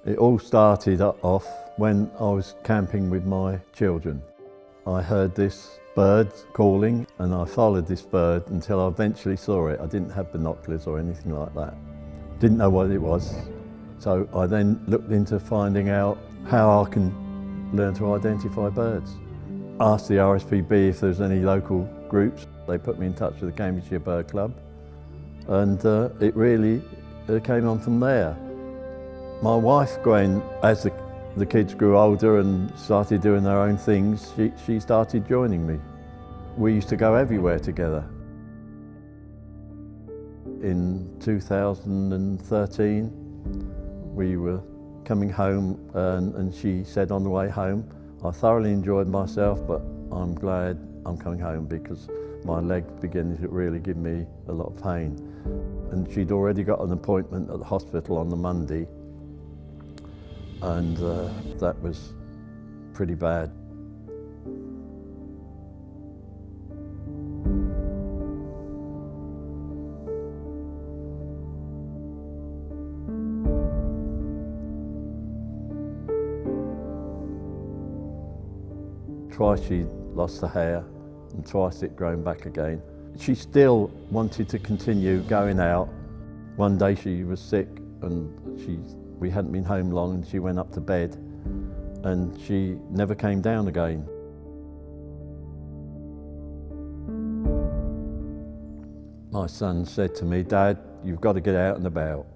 It all started off when I was camping with my children. I heard this bird calling and I followed this bird until I eventually saw it. I didn't have binoculars or anything like that. Didn't know what it was. So I then looked into finding out how I can learn to identify birds. Asked the RSPB if there's any local groups. They put me in touch with the Cambridgeshire Bird Club, and it really came on from there. My wife, Gwen, as the kids grew older and started doing their own things, she started joining me. We used to go everywhere together. In 2013, we were coming home and she said on the way home, I thoroughly enjoyed myself, but I'm glad I'm coming home because my leg began to really give me a lot of pain. And she'd already got an appointment at the hospital on the Monday, and that was pretty bad. Twice she lost the hair and twice it grown back again. She still wanted to continue going out. One day she was sick and we hadn't been home long and she went up to bed and she never came down again. My son said to me, Dad, you've got to get out and about.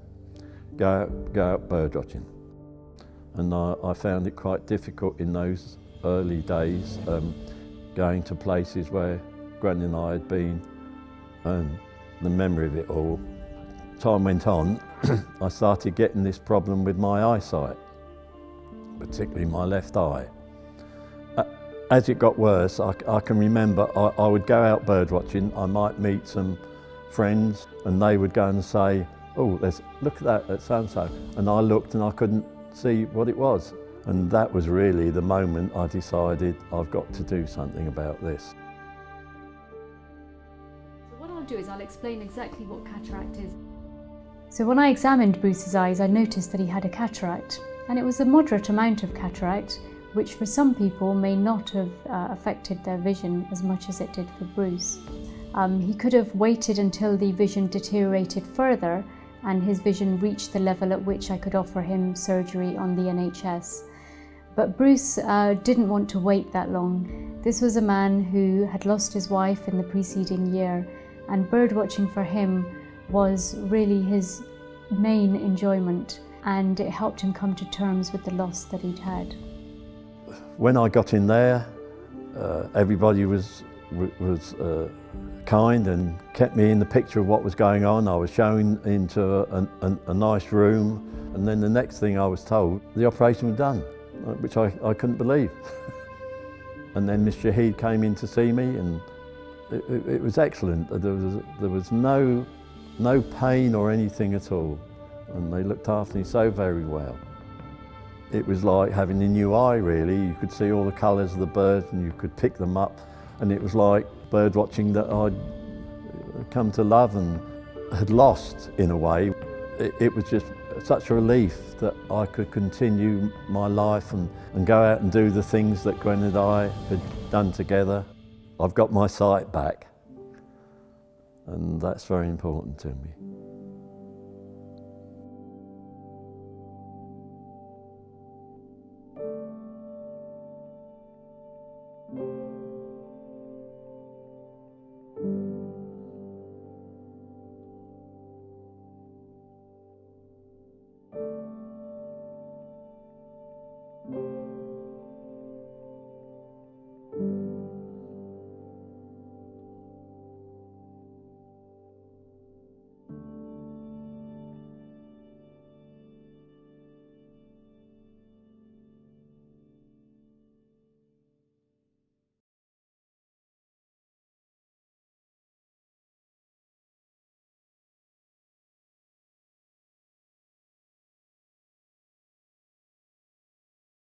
Go out bird watching. And I found it quite difficult in those early days, going to places where Granny and I had been, and the memory of it all. Time went on, I started getting this problem with my eyesight, particularly my left eye. As it got worse, I can remember I would go out bird watching, I might meet some friends and they would go and say, oh, look at that so-and-so. And I looked and I couldn't see what it was. And that was really the moment I decided I've got to do something about this. So what I'll do is I'll explain exactly what cataract is. So when I examined Bruce's eyes, I noticed that he had a cataract, and it was a moderate amount of cataract, which for some people may not have affected their vision as much as it did for Bruce. He could have waited until the vision deteriorated further and his vision reached the level at which I could offer him surgery on the NHS. But Bruce didn't want to wait that long. This was a man who had lost his wife in the preceding year, and bird watching for him was really his main enjoyment, and it helped him come to terms with the loss that he'd had. When I got in there, everybody was kind and kept me in the picture of what was going on. I was shown into a nice room, and then the next thing I was told, the operation was done, which I couldn't believe. And then Miss Shahid came in to see me, and it was excellent. There was no pain or anything at all, and they looked after me so very well. It was like having a new eye, really. You could see all the colours of the birds and you could pick them up, and it was like bird watching that I'd come to love and had lost in a way. It was just such a relief that I could continue my life and go out and do the things that Gwen and I had done together. I've got my sight back, and that's very important to me.